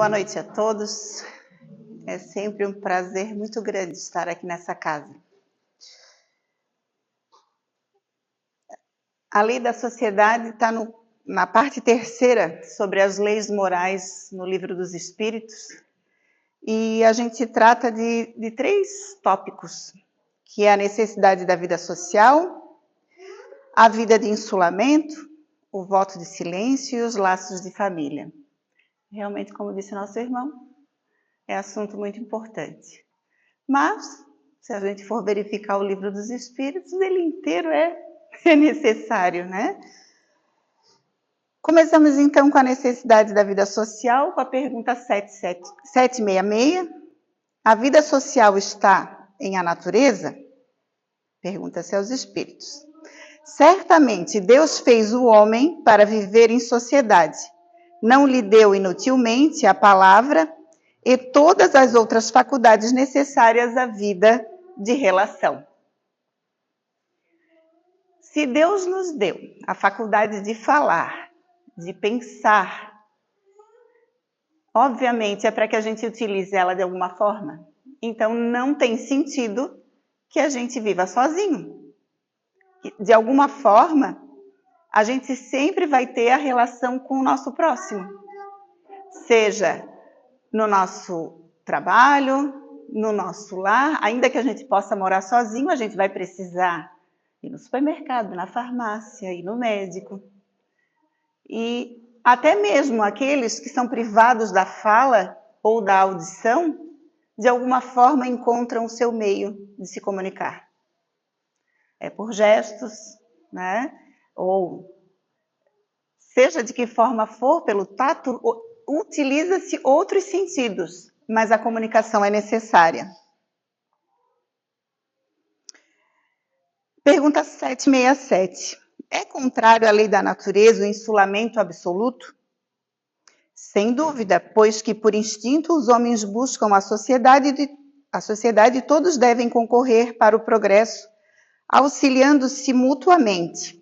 Boa noite a todos. É sempre um prazer muito grande estar aqui nessa casa. A lei da sociedade está na parte terceira, sobre as leis morais no Livro dos Espíritos. E a gente trata de três tópicos, que é a necessidade da vida social, a vida de insulamento, o voto de silêncio e os laços de família. Realmente, como disse nosso irmão, é assunto muito importante. Mas, se a gente for verificar o Livro dos Espíritos, ele inteiro é necessário, né? Começamos então com a necessidade da vida social, com a pergunta 766. A vida social está em a natureza? Pergunta-se aos espíritos. Certamente Deus fez o homem para viver em sociedade. Não lhe deu inutilmente a palavra e todas as outras faculdades necessárias à vida de relação. Se Deus nos deu a faculdade de falar, de pensar, obviamente é para que a gente utilize ela de alguma forma. Então não tem sentido que a gente viva sozinho. De alguma forma, a gente sempre vai ter a relação com o nosso próximo. Seja no nosso trabalho, no nosso lar, ainda que a gente possa morar sozinho, a gente vai precisar ir no supermercado, na farmácia, ir no médico. E até mesmo aqueles que são privados da fala ou da audição, de alguma forma encontram o seu meio de se comunicar. É por gestos, né? Ou seja de que forma for, pelo tato, utiliza-se outros sentidos, mas a comunicação é necessária. Pergunta 767. É contrário à lei da natureza o insulamento absoluto? Sem dúvida, pois que por instinto os homens buscam a sociedade e todos devem concorrer para o progresso, auxiliando-se mutuamente.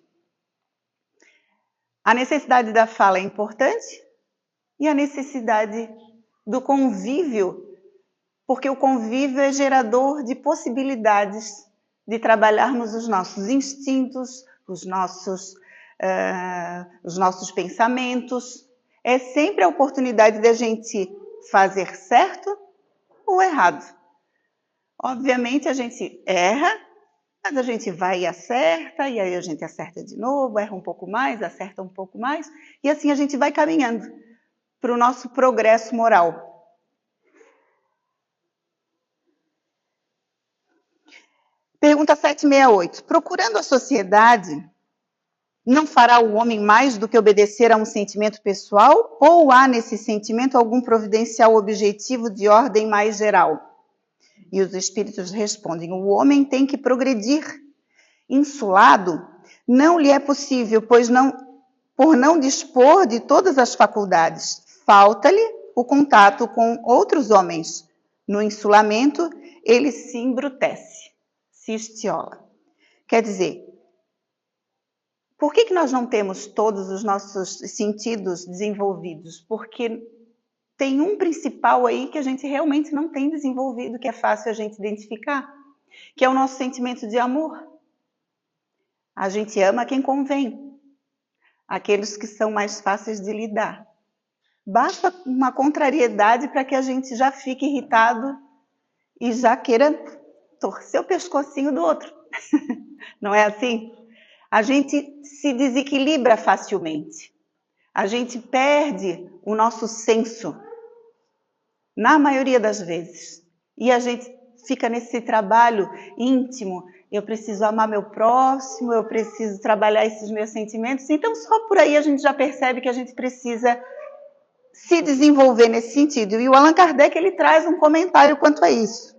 A necessidade da fala é importante e a necessidade do convívio, porque o convívio é gerador de possibilidades de trabalharmos os nossos instintos, os nossos pensamentos. É sempre a oportunidade de a gente fazer certo ou errado. Obviamente a gente erra, mas a gente vai e acerta, e aí a gente acerta de novo, erra um pouco mais, acerta um pouco mais, e assim a gente vai caminhando para o nosso progresso moral. Pergunta 768. Procurando a sociedade, não fará o homem mais do que obedecer a um sentimento pessoal, ou há nesse sentimento algum providencial objetivo de ordem mais geral? E os espíritos respondem, o homem tem que progredir. Insulado, não lhe é possível, por não dispor de todas as faculdades. Falta-lhe o contato com outros homens. No insulamento, ele se embrutece, se estiola. Quer dizer, por que nós não temos todos os nossos sentidos desenvolvidos? Porque tem um principal aí que a gente realmente não tem desenvolvido, que é fácil a gente identificar, que é o nosso sentimento de amor. A gente ama quem convém, aqueles que são mais fáceis de lidar. Basta uma contrariedade para que a gente já fique irritado e já queira torcer o pescocinho do outro. Não é assim? A gente se desequilibra facilmente. A gente perde o nosso senso, na maioria das vezes. E a gente fica nesse trabalho íntimo. Eu preciso amar meu próximo, eu preciso trabalhar esses meus sentimentos. Então, só por aí a gente já percebe que a gente precisa se desenvolver nesse sentido. E o Allan Kardec, ele traz um comentário quanto a isso.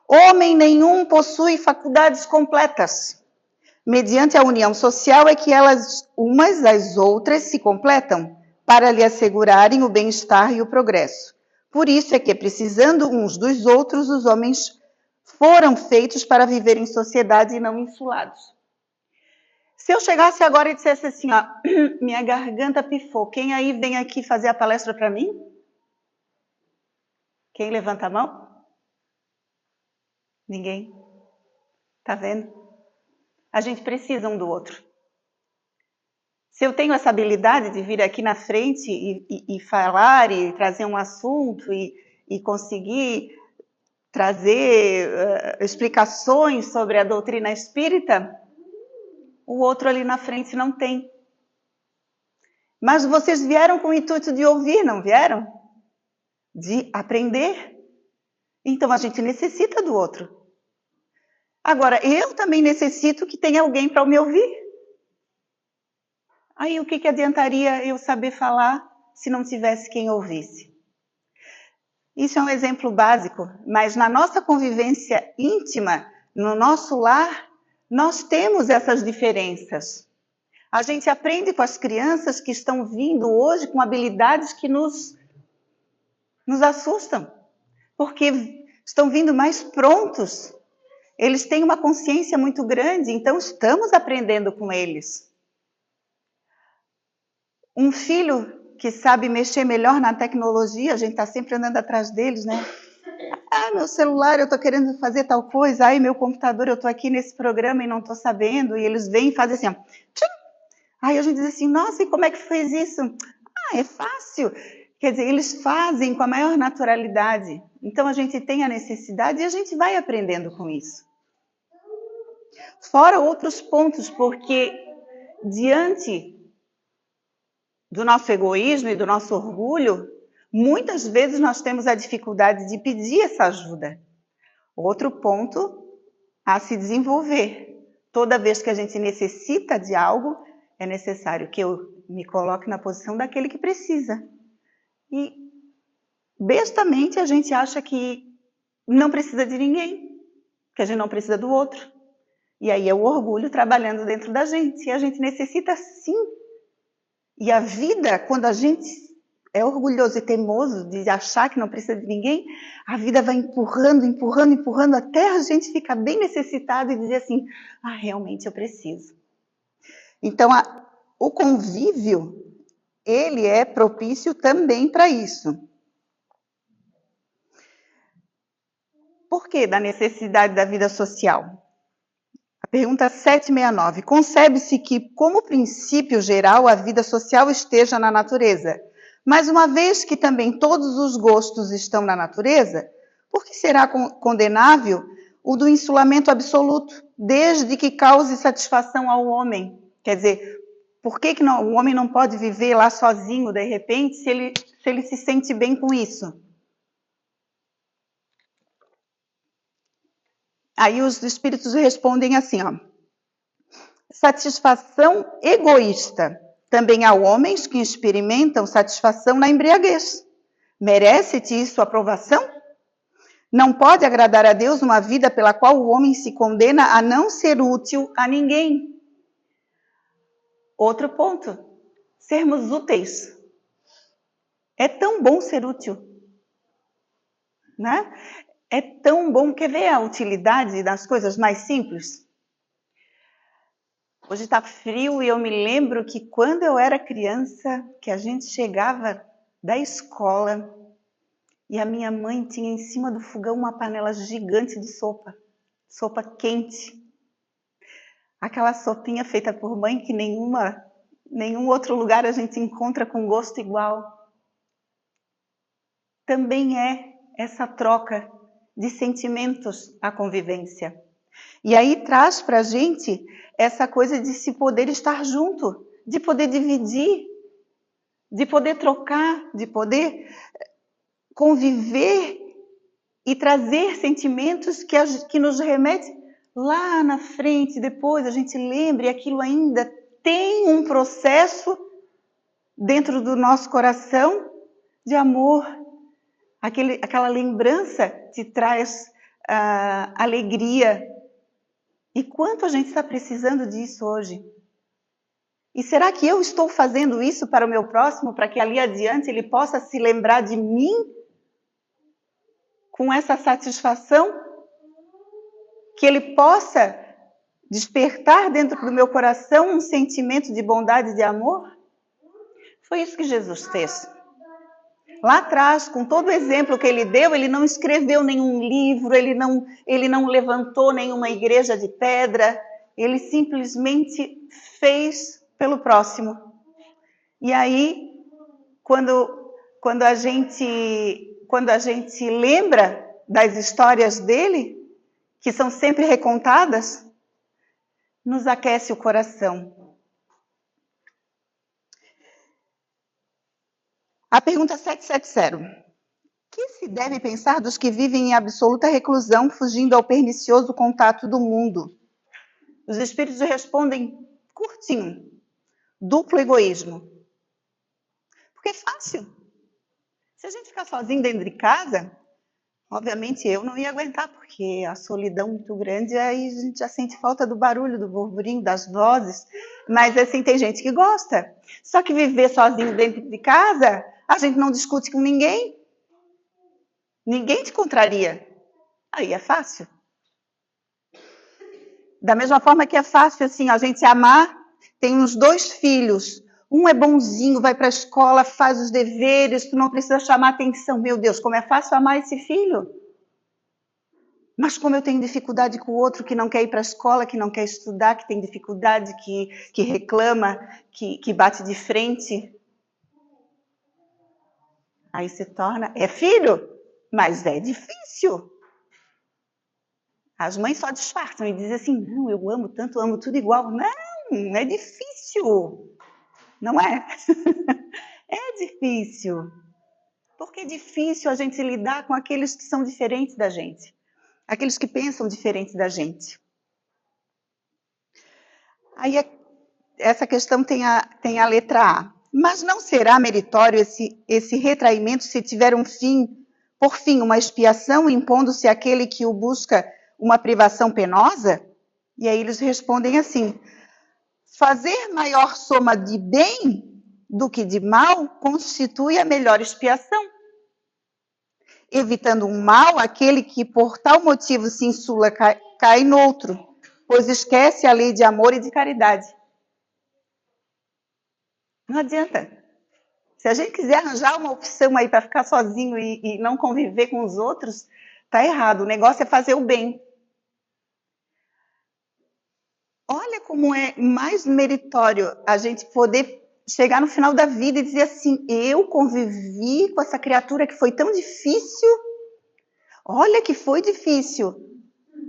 Homem nenhum possui faculdades completas. Mediante a união social é que elas, umas às outras, se completam para lhe assegurarem o bem-estar e o progresso. Por isso é que, precisando uns dos outros, os homens foram feitos para viver em sociedade e não insulados. Se eu chegasse agora e dissesse assim, ó, minha garganta pifou, quem aí vem aqui fazer a palestra para mim? Quem levanta a mão? Ninguém. Tá vendo? A gente precisa um do outro. Se eu tenho essa habilidade de vir aqui na frente e falar e trazer um assunto e conseguir trazer explicações sobre a doutrina espírita, o outro ali na frente não tem. Mas vocês vieram com o intuito de ouvir, não vieram? De aprender. Então a gente necessita do outro. Agora, eu também necessito que tenha alguém para me ouvir. Aí o que adiantaria eu saber falar se não tivesse quem ouvisse? Isso é um exemplo básico, mas na nossa convivência íntima, no nosso lar, nós temos essas diferenças. A gente aprende com as crianças que estão vindo hoje com habilidades que nos assustam, porque estão vindo mais prontos. Eles têm uma consciência muito grande, então estamos aprendendo com eles. Um filho que sabe mexer melhor na tecnologia, a gente está sempre andando atrás deles, né? Ah, meu celular, eu estou querendo fazer tal coisa. Ai, meu computador, eu estou aqui nesse programa e não estou sabendo. E eles vêm e fazem assim, ó. Tchum! Aí a gente diz assim, nossa, e como é que fez isso? Ah, é fácil. Quer dizer, eles fazem com a maior naturalidade. Então a gente tem a necessidade e a gente vai aprendendo com isso. Fora outros pontos, porque diante do nosso egoísmo e do nosso orgulho, muitas vezes nós temos a dificuldade de pedir essa ajuda. Outro ponto a se desenvolver. Toda vez que a gente necessita de algo, é necessário que eu me coloque na posição daquele que precisa. E, bestamente, a gente acha que não precisa de ninguém, que a gente não precisa do outro. E aí é o orgulho trabalhando dentro da gente. E a gente necessita sim. E a vida, quando a gente é orgulhoso e teimoso de achar que não precisa de ninguém, a vida vai empurrando, empurrando, empurrando, até a gente ficar bem necessitado e dizer assim, ah, realmente eu preciso. Então, o convívio, ele é propício também para isso. Por que da necessidade da vida social? A pergunta 769. Concebe-se que, como princípio geral, a vida social esteja na natureza. Mas uma vez que também todos os gostos estão na natureza, por que será condenável o do insulamento absoluto, desde que cause satisfação ao homem? Quer dizer, por que o homem não pode viver lá sozinho, de repente, se ele se sente bem com isso? Aí os espíritos respondem assim, ó. Satisfação egoísta. Também há homens que experimentam satisfação na embriaguez. Merece-te isso aprovação? Não pode agradar a Deus uma vida pela qual o homem se condena a não ser útil a ninguém. Outro ponto. Sermos úteis. É tão bom ser útil. Né? É tão bom. Quer ver a utilidade das coisas mais simples? Hoje está frio e eu me lembro que quando eu era criança, que a gente chegava da escola e a minha mãe tinha em cima do fogão uma panela gigante de sopa quente. Aquela sopinha feita por mãe que nenhum outro lugar a gente encontra com gosto igual. Também é essa troca de sentimentos a convivência. E aí traz para a gente essa coisa de se poder estar junto, de poder dividir, de poder trocar, de poder conviver e trazer sentimentos que nos remetem lá na frente, depois a gente lembra e aquilo ainda tem um processo dentro do nosso coração de amor. Aquela lembrança te traz alegria. E quanto a gente está precisando disso hoje? E será que eu estou fazendo isso para o meu próximo, para que ali adiante ele possa se lembrar de mim com essa satisfação? Que ele possa despertar dentro do meu coração um sentimento de bondade e de amor? Foi isso que Jesus fez. Lá atrás, com todo o exemplo que ele deu, ele não escreveu nenhum livro, ele não levantou nenhuma igreja de pedra, ele simplesmente fez pelo próximo. E aí, quando a gente lembra das histórias dele, que são sempre recontadas, nos aquece o coração. A pergunta 770. Que se deve pensar dos que vivem em absoluta reclusão, fugindo ao pernicioso contato do mundo? Os espíritos respondem curtinho. Duplo egoísmo. Porque é fácil. Se a gente ficar sozinho dentro de casa, obviamente eu não ia aguentar, porque a solidão muito grande, aí a gente já sente falta do barulho, do burburinho, das vozes. Mas assim, tem gente que gosta. Só que viver sozinho dentro de casa, a gente não discute com ninguém. Ninguém te contraria. Aí é fácil. Da mesma forma que é fácil assim, a gente amar, tem uns 2 filhos. Um é bonzinho, vai para a escola, faz os deveres, tu não precisa chamar atenção. Meu Deus, como é fácil amar esse filho. Mas como eu tenho dificuldade com o outro que não quer ir para a escola, que não quer estudar, que tem dificuldade, que reclama, que bate de frente. Aí se torna... É filho, mas é difícil. As mães só disfarçam e dizem assim, não, eu amo tanto, amo tudo igual. Não, é difícil. Não é? É difícil. Porque é difícil a gente lidar com aqueles que são diferentes da gente. Aqueles que pensam diferente da gente. Aí essa questão tem a letra A. Mas não será meritório esse retraimento se tiver por fim, uma expiação, impondo-se àquele que o busca uma privação penosa? E aí eles respondem assim, fazer maior soma de bem do que de mal constitui a melhor expiação. Evitando um mal, aquele que por tal motivo se insula cai noutro, pois esquece a lei de amor e de caridade. Não adianta. Se a gente quiser arranjar uma opção aí para ficar sozinho e não conviver com os outros, tá errado. O negócio é fazer o bem. Olha como é mais meritório a gente poder chegar no final da vida e dizer assim, eu convivi com essa criatura que foi tão difícil. Olha que foi difícil,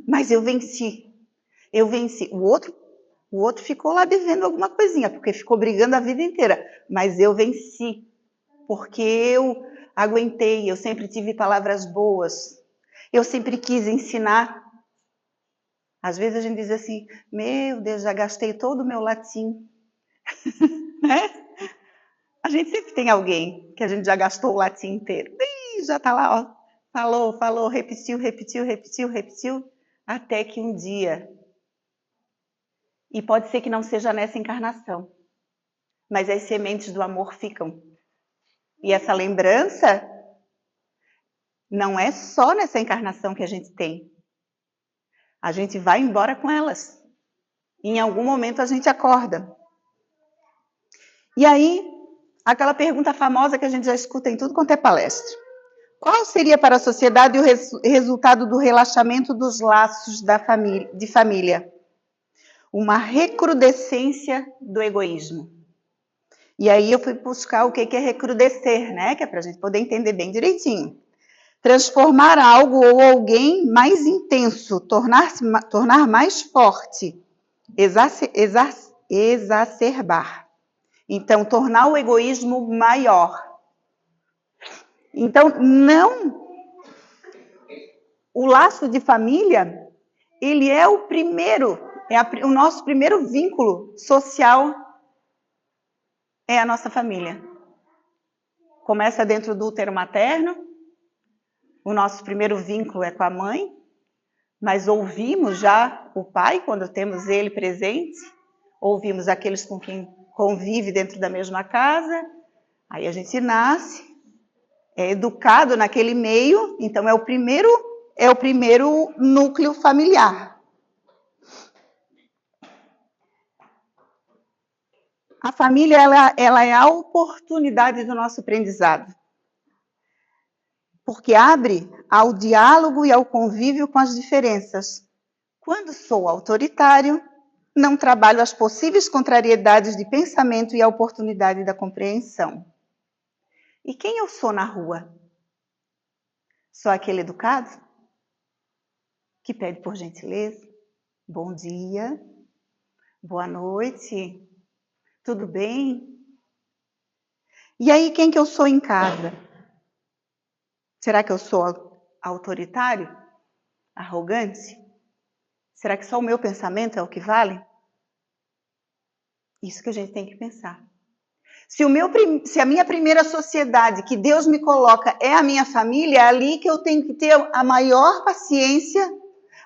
mas eu venci. Eu venci. O outro ficou lá devendo alguma coisinha, porque ficou brigando a vida inteira. Mas eu venci, porque eu aguentei, eu sempre tive palavras boas. Eu sempre quis ensinar. Às vezes a gente diz assim, meu Deus, já gastei todo o meu latim. Né? A gente sempre tem alguém que a gente já gastou o latim inteiro. Ih, já está lá, ó. Falou, repetiu, até que um dia, e pode ser que não seja nessa encarnação, mas as sementes do amor ficam. E essa lembrança não é só nessa encarnação que a gente tem. A gente vai embora com elas. Em algum momento a gente acorda. E aí, aquela pergunta famosa que a gente já escuta em tudo quanto é palestra. Qual seria para a sociedade o resultado do relaxamento dos laços de família? Uma recrudescência do egoísmo. E aí eu fui buscar o que é recrudescer, né? Que é para a gente poder entender bem direitinho. Transformar algo ou alguém mais intenso, tornar mais forte, exacerbar. Então, tornar o egoísmo maior. Então, o laço de família, ele é o primeiro, o nosso primeiro vínculo social é a nossa família. Começa dentro do útero materno, o nosso primeiro vínculo é com a mãe, mas ouvimos já o pai quando temos ele presente, ouvimos aqueles com quem convive dentro da mesma casa, aí a gente nasce, é educado naquele meio, então é o primeiro núcleo familiar. A família ela é a oportunidade do nosso aprendizado. porque abre ao diálogo e ao convívio com as diferenças. Quando sou autoritário, não trabalho as possíveis contrariedades de pensamento e a oportunidade da compreensão. E quem eu sou na rua? Sou aquele educado? Que pede por gentileza? Bom dia, boa noite, tudo bem? E aí, quem que eu sou em casa? Será que eu sou autoritário? Arrogante? Será que só o meu pensamento é o que vale? Isso que a gente tem que pensar. Se a minha primeira sociedade que Deus me coloca é a minha família, é ali que eu tenho que ter a maior paciência,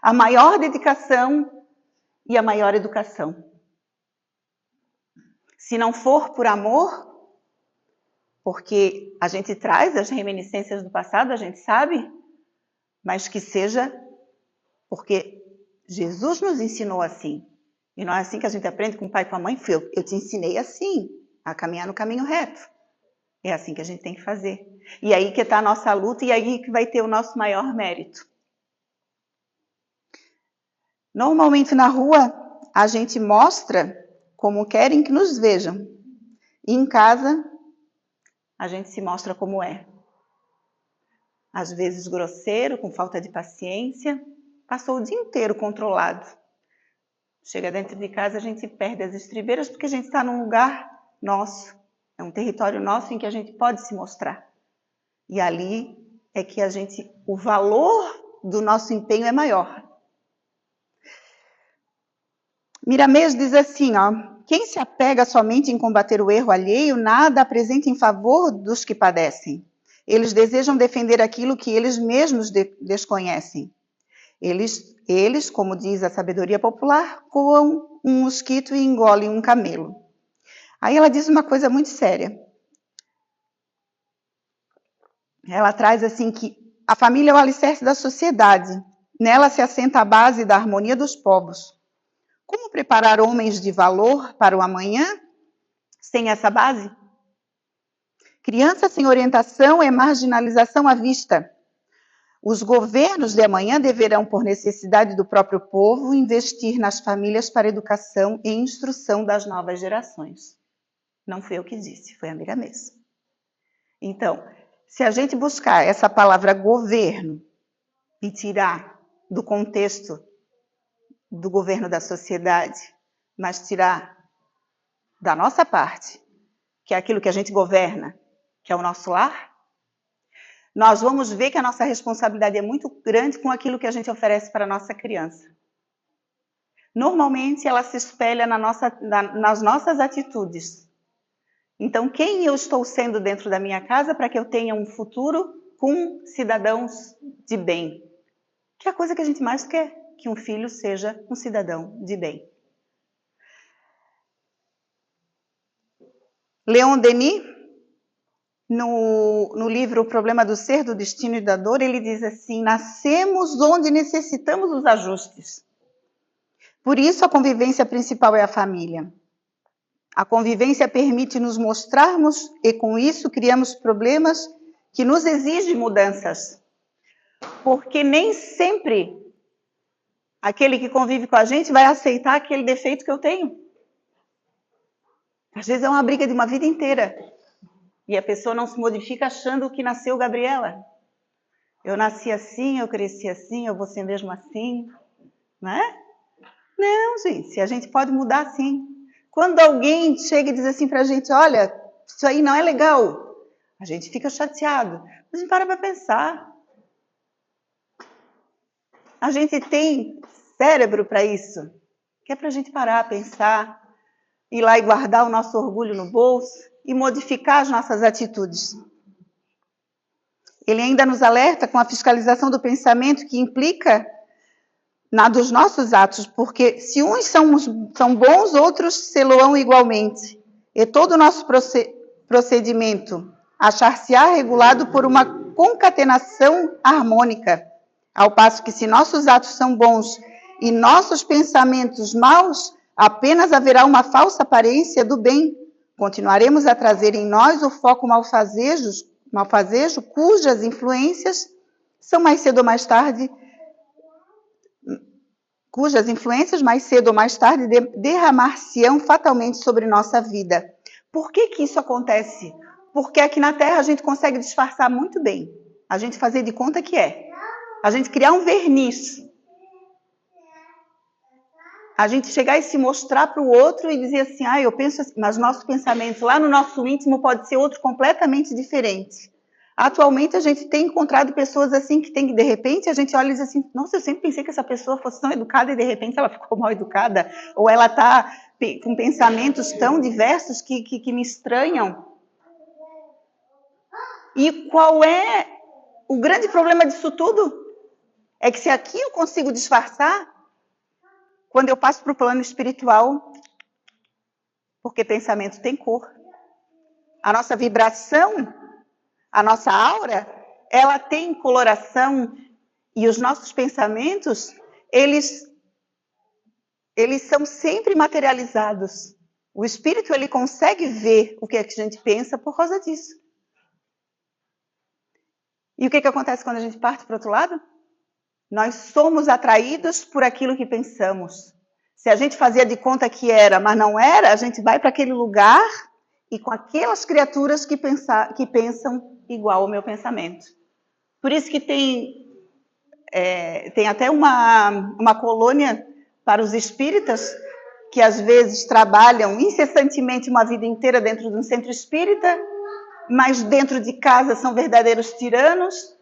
a maior dedicação e a maior educação. Se não for por amor, porque a gente traz as reminiscências do passado, a gente sabe, mas que seja porque Jesus nos ensinou assim. E não é assim que a gente aprende com o pai e com a mãe, filho. Eu te ensinei assim, a caminhar no caminho reto. É assim que a gente tem que fazer. E aí que está a nossa luta e aí que vai ter o nosso maior mérito. Normalmente na rua, a gente mostra como querem que nos vejam. E em casa, a gente se mostra como é. Às vezes grosseiro, com falta de paciência, passou o dia inteiro controlado. Chega dentro de casa, a gente perde as estribeiras porque a gente está num lugar nosso. É um território nosso em que a gente pode se mostrar. E ali é que o valor do nosso empenho é maior. Miramês diz assim, quem se apega somente em combater o erro alheio, nada apresenta em favor dos que padecem. Eles desejam defender aquilo que eles mesmos desconhecem. Eles, como diz a sabedoria popular, coam um mosquito e engolem um camelo. Aí ela diz uma coisa muito séria. Ela traz assim que a família é o alicerce da sociedade. Nela se assenta a base da harmonia dos povos. Como preparar homens de valor para o amanhã sem essa base? Criança sem orientação é marginalização à vista. Os governos de amanhã deverão, por necessidade do próprio povo, investir nas famílias para a educação e instrução das novas gerações. Não fui eu que disse, foi a Miramês. Então, se a gente buscar essa palavra governo e tirar do contexto do governo da sociedade, mas tirar da nossa parte, que é aquilo que a gente governa, que é o nosso lar, nós vamos ver que a nossa responsabilidade é muito grande com aquilo que a gente oferece para a nossa criança. Normalmente, ela se espelha nas nossas atitudes. Então, quem eu estou sendo dentro da minha casa para que eu tenha um futuro com cidadãos de bem? Que é a coisa que a gente mais quer, que um filho seja um cidadão de bem. Leon Denis, no livro O Problema do Ser, do Destino e da Dor, ele diz assim, nascemos onde necessitamos os ajustes. Por isso, a convivência principal é a família. A convivência permite nos mostrarmos e, com isso, criamos problemas que nos exigem mudanças. Porque nem sempre aquele que convive com a gente vai aceitar aquele defeito que eu tenho. Às vezes é uma briga de uma vida inteira. E a pessoa não se modifica achando que nasceu Gabriela. Eu nasci assim, eu cresci assim, eu vou ser mesmo assim. Não é? Não, gente, a gente pode mudar sim. Quando alguém chega e diz assim pra gente, olha, isso aí não é legal, a gente fica chateado. A gente para pensar. A gente tem cérebro para isso, que é pra gente parar, pensar, ir lá e guardar o nosso orgulho no bolso e modificar as nossas atitudes. Ele ainda nos alerta com a fiscalização do pensamento que implica na dos nossos atos, porque se uns são bons, outros se-lo-ão igualmente. E todo o nosso procedimento achar-se-á regulado por uma concatenação harmônica, ao passo que se nossos atos são bons e nossos pensamentos maus, apenas haverá uma falsa aparência do bem. Continuaremos a trazer em nós o foco malfazejos malfazejo, cujas influências são mais cedo ou mais tarde, derramar-se-ão fatalmente sobre nossa vida. Por que isso acontece? Porque aqui na Terra a gente consegue disfarçar muito bem. A gente fazer de conta que é. A gente criar um verniz. A gente chegar e se mostrar para o outro e dizer assim, eu penso assim, mas nosso pensamento lá no nosso íntimo pode ser outro completamente diferente. Atualmente a gente tem encontrado pessoas assim que tem que, de repente, a gente olha e diz assim, nossa, eu sempre pensei que essa pessoa fosse tão educada e de repente ela ficou mal educada, ou ela está com pensamentos tão diversos que me estranham. E qual é o grande problema disso tudo? É que se aqui eu consigo disfarçar, quando eu passo para o plano espiritual, porque pensamento tem cor, a nossa vibração, a nossa aura, ela tem coloração e os nossos pensamentos, eles são sempre materializados. O espírito, ele consegue ver o que é que a gente pensa por causa disso. E o que acontece quando a gente parte para o outro lado? Nós somos atraídos por aquilo que pensamos. Se a gente fazia de conta que era, mas não era, a gente vai para aquele lugar e com aquelas criaturas que pensam igual ao meu pensamento. Por isso que tem até uma colônia para os espíritas que às vezes trabalham incessantemente uma vida inteira dentro de um centro espírita, mas dentro de casa são verdadeiros tiranos,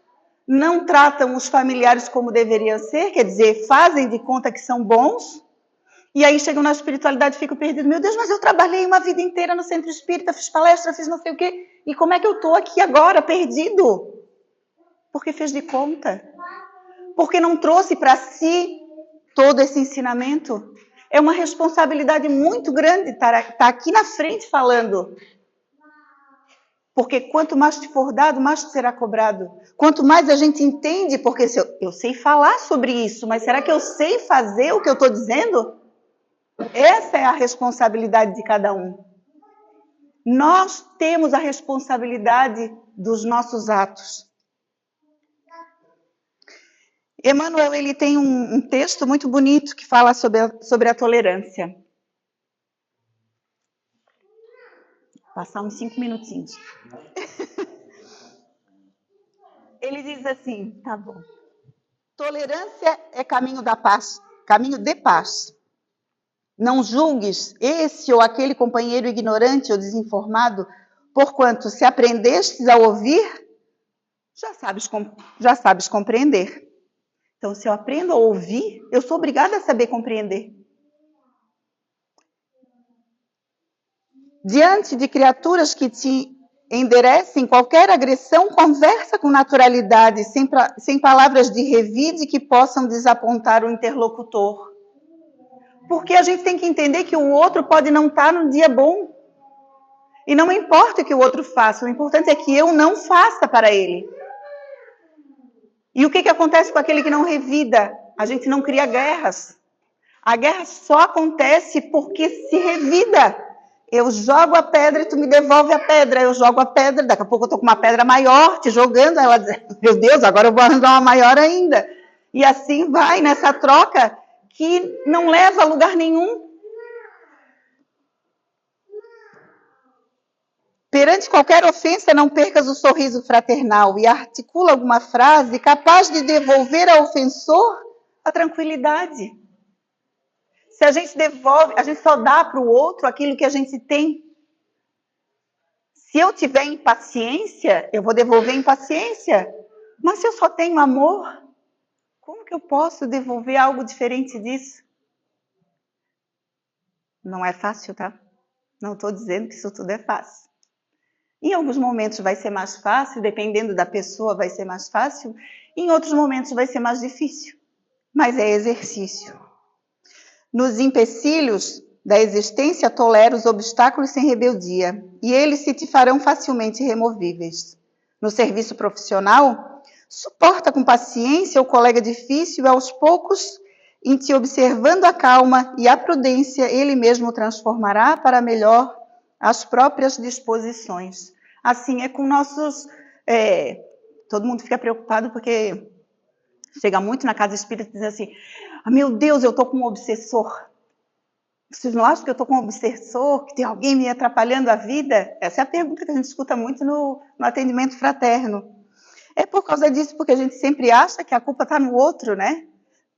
não tratam os familiares como deveriam ser, quer dizer, fazem de conta que são bons, e aí chegam na espiritualidade e ficam perdidos. Meu Deus, mas eu trabalhei uma vida inteira no centro espírita, fiz palestra, fiz não sei o quê, e como é que eu estou aqui agora, perdido? Porque fez de conta. Porque não trouxe para si todo esse ensinamento. É uma responsabilidade muito grande estar aqui na frente falando. Porque quanto mais te for dado, mais te será cobrado. Quanto mais a gente entende, porque eu sei falar sobre isso, mas será que eu sei fazer o que eu estou dizendo? Essa é a responsabilidade de cada um. Nós temos a responsabilidade dos nossos atos. Emmanuel, ele tem um texto muito bonito que fala sobre a tolerância. Vou passar uns 5 minutinhos. Ele diz assim, tá bom. Tolerância é caminho da paz, caminho de paz. Não julgues esse ou aquele companheiro ignorante ou desinformado, porquanto se aprendestes a ouvir, já sabes compreender. Então, se eu aprendo a ouvir, eu sou obrigada a saber compreender. Diante de criaturas que te enderecem qualquer agressão, conversa com naturalidade, sem palavras de revide que possam desapontar o interlocutor. Porque a gente tem que entender que o outro pode não estar no dia bom. E não importa o que o outro faça, o importante é que eu não faça para ele. E o que acontece com aquele que não revida? A gente não cria guerras. A guerra só acontece porque se revida. Eu jogo a pedra e tu me devolve a pedra. Eu jogo a pedra, daqui a pouco eu estou com uma pedra maior, te jogando. Ela diz, meu Deus, agora eu vou arranjar uma maior ainda. E assim vai nessa troca que não leva a lugar nenhum. Perante qualquer ofensa, não percas o sorriso fraternal e articula alguma frase capaz de devolver ao ofensor a tranquilidade. Se a gente devolve, a gente só dá para o outro aquilo que a gente tem. Se eu tiver impaciência, eu vou devolver impaciência. Mas se eu só tenho amor, como que eu posso devolver algo diferente disso? Não é fácil, tá? Não estou dizendo que isso tudo é fácil. Em alguns momentos vai ser mais fácil, dependendo da pessoa vai ser mais fácil. Em outros momentos vai ser mais difícil. Mas é exercício. Nos empecilhos da existência, tolera os obstáculos sem rebeldia, e eles se te farão facilmente removíveis. No serviço profissional, suporta com paciência o colega difícil e aos poucos, em te observando a calma e a prudência, ele mesmo transformará para melhor as próprias disposições. Assim é com nossos Todo mundo fica preocupado porque chega muito na casa espírita dizendo assim, meu Deus, eu estou com um obsessor. Vocês não acham que eu estou com um obsessor, que tem alguém me atrapalhando a vida? Essa é a pergunta que a gente escuta muito no atendimento fraterno. É por causa disso, porque a gente sempre acha que a culpa está no outro, né?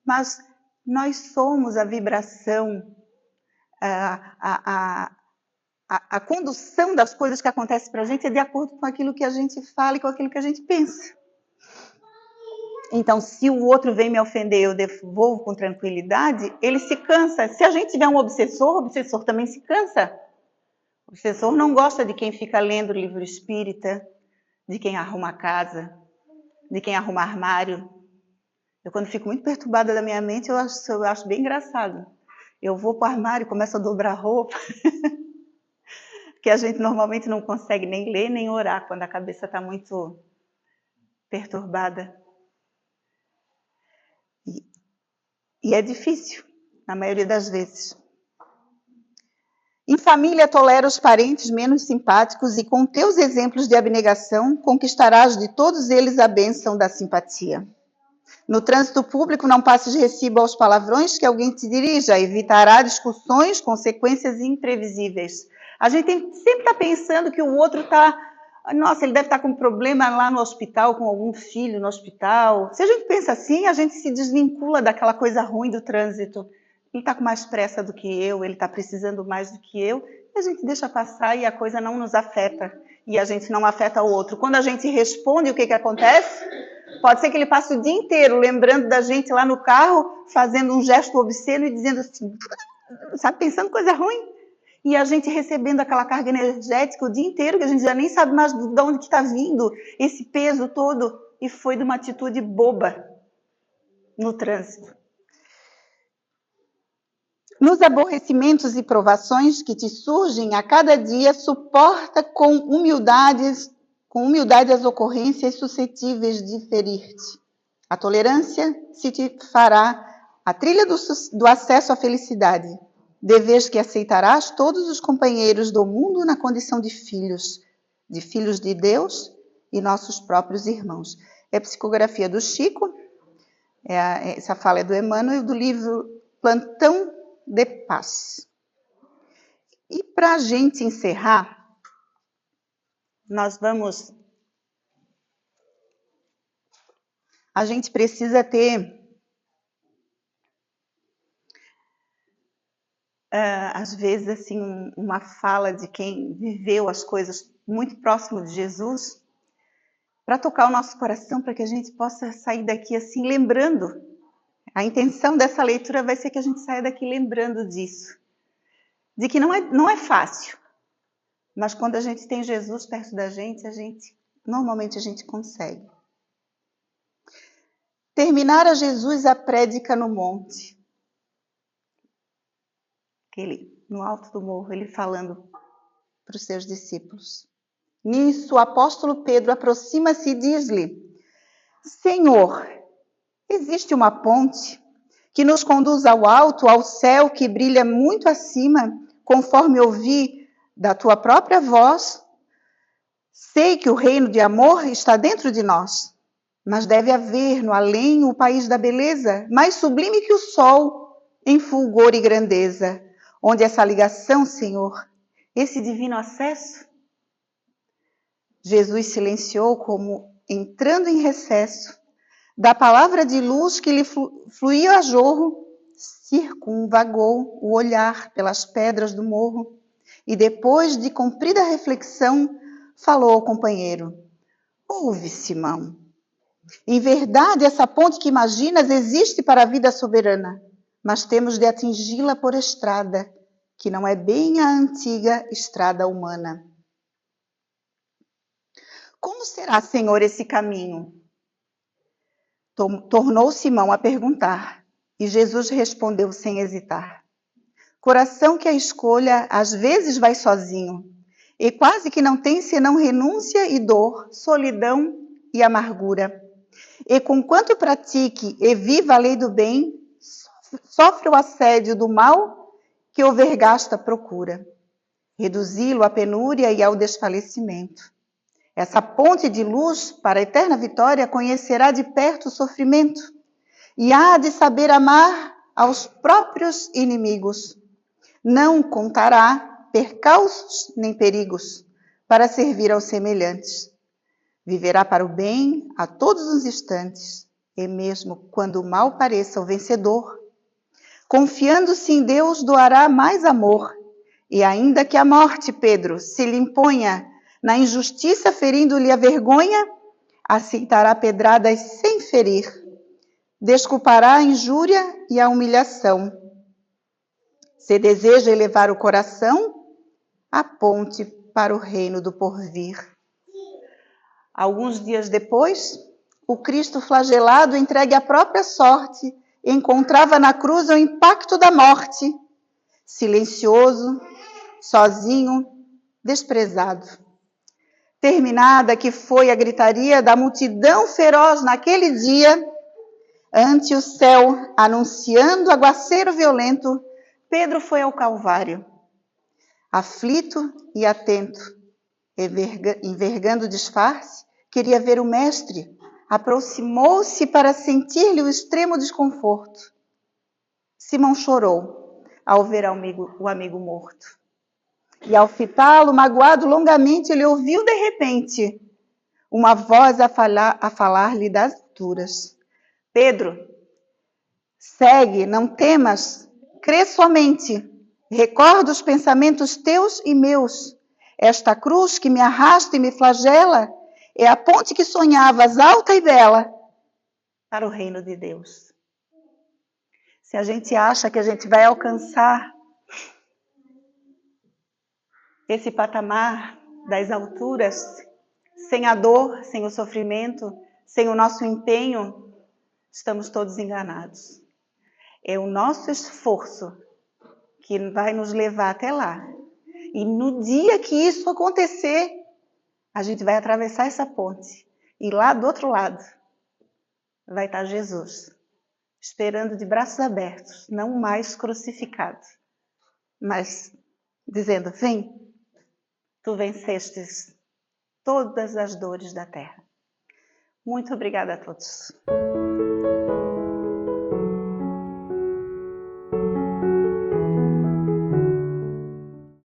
Mas nós somos a vibração, a condução das coisas que acontecem para a gente é de acordo com aquilo que a gente fala e com aquilo que a gente pensa. Então, se o outro vem me ofender, eu devolvo com tranquilidade, ele se cansa. Se a gente tiver um obsessor, o obsessor também se cansa. O obsessor não gosta de quem fica lendo livro espírita, de quem arruma a casa, de quem arruma armário. Eu, quando fico muito perturbada da minha mente, eu acho bem engraçado. Eu vou para o armário e começo a dobrar roupa, que a gente normalmente não consegue nem ler, nem orar, quando a cabeça está muito perturbada. E é difícil, na maioria das vezes. Em família, tolera os parentes menos simpáticos e com teus exemplos de abnegação, conquistarás de todos eles a bênção da simpatia. No trânsito público, não passes recibo aos palavrões que alguém te dirija, evitará discussões, consequências imprevisíveis. A gente sempre está pensando que o outro está... Nossa, ele deve estar com um problema lá no hospital, com algum filho no hospital. Se a gente pensa assim, a gente se desvincula daquela coisa ruim do trânsito. Ele está com mais pressa do que eu, ele está precisando mais do que eu, e a gente deixa passar e a coisa não nos afeta. E a gente não afeta o outro. Quando a gente responde, o que acontece? Pode ser que ele passe o dia inteiro lembrando da gente lá no carro, fazendo um gesto obsceno e dizendo assim, sabe, pensando coisa ruim. E a gente recebendo aquela carga energética o dia inteiro, que a gente já nem sabe mais de onde está vindo esse peso todo, e foi de uma atitude boba no trânsito. Nos aborrecimentos e provações que te surgem a cada dia, suporta com humildade as ocorrências suscetíveis de ferir-te. A tolerância se te fará a trilha do acesso à felicidade, de vez que aceitarás todos os companheiros do mundo na condição de filhos de Deus e nossos próprios irmãos. É a psicografia do Chico, essa fala é do Emmanuel, do livro Plantão de Paz. E para a gente encerrar, a gente precisa ter, às vezes, assim, uma fala de quem viveu as coisas muito próximo de Jesus, para tocar o nosso coração, para que a gente possa sair daqui assim, lembrando. A intenção dessa leitura vai ser que a gente saia daqui lembrando disso. De que não é fácil, mas quando a gente tem Jesus perto da gente, normalmente a gente consegue. Terminara Jesus a prédica no monte. No alto do morro, ele falando para os seus discípulos. Nisso, o apóstolo Pedro aproxima-se e diz-lhe, Senhor, existe uma ponte que nos conduz ao alto, ao céu, que brilha muito acima, conforme ouvi da tua própria voz. Sei que o reino de amor está dentro de nós, mas deve haver no além o país da beleza, mais sublime que o sol, em fulgor e grandeza. Onde essa ligação, Senhor, esse divino acesso? Jesus silenciou como entrando em recesso, da palavra de luz que lhe fluía a jorro, circunvagou o olhar pelas pedras do morro e depois de comprida reflexão, falou ao companheiro, ouve, Simão, em verdade essa ponte que imaginas existe para a vida soberana, mas temos de atingi-la por estrada, que não é bem a antiga estrada humana. Como será, Senhor, esse caminho? Tornou Simão a perguntar, e Jesus respondeu sem hesitar. Coração que a escolha às vezes vai sozinho, e quase que não tem senão renúncia e dor, solidão e amargura. E conquanto pratique e viva a lei do bem, sofre o assédio do mal que o vergasta procura, reduzi-lo à penúria e ao desfalecimento. Essa ponte de luz para a eterna vitória conhecerá de perto o sofrimento e há de saber amar aos próprios inimigos. Não contará percalços nem perigos para servir aos semelhantes. Viverá para o bem a todos os instantes, e mesmo quando o mal pareça o vencedor, confiando-se em Deus, doará mais amor. E ainda que a morte, Pedro, se lhe imponha na injustiça, ferindo-lhe a vergonha, aceitará pedradas sem ferir. Desculpará a injúria e a humilhação. Se deseja elevar o coração, aponte para o reino do porvir. Alguns dias depois, o Cristo flagelado, entregue à própria sorte, encontrava na cruz o impacto da morte, silencioso, sozinho, desprezado. Terminada que foi a gritaria da multidão feroz naquele dia, ante o céu, anunciando aguaceiro violento, Pedro foi ao Calvário. Aflito e atento, envergando o disfarce, queria ver o mestre, aproximou-se para sentir-lhe o extremo desconforto. Simão chorou ao ver o amigo morto. E ao fitá-lo, magoado longamente, ele ouviu de repente uma voz a falar-lhe das alturas. Pedro, segue, não temas, crê somente. Recorda os pensamentos teus e meus. Esta cruz que me arrasta e me flagela é a ponte que sonhavas, alta e bela, para o reino de Deus. Se a gente acha que a gente vai alcançar esse patamar das alturas, sem a dor, sem o sofrimento, sem o nosso empenho, estamos todos enganados. É o nosso esforço que vai nos levar até lá. E no dia que isso acontecer, a gente vai atravessar essa ponte. E lá do outro lado vai estar Jesus, esperando de braços abertos, não mais crucificado, mas dizendo, vem, tu vencestes todas as dores da terra. Muito obrigada a todos.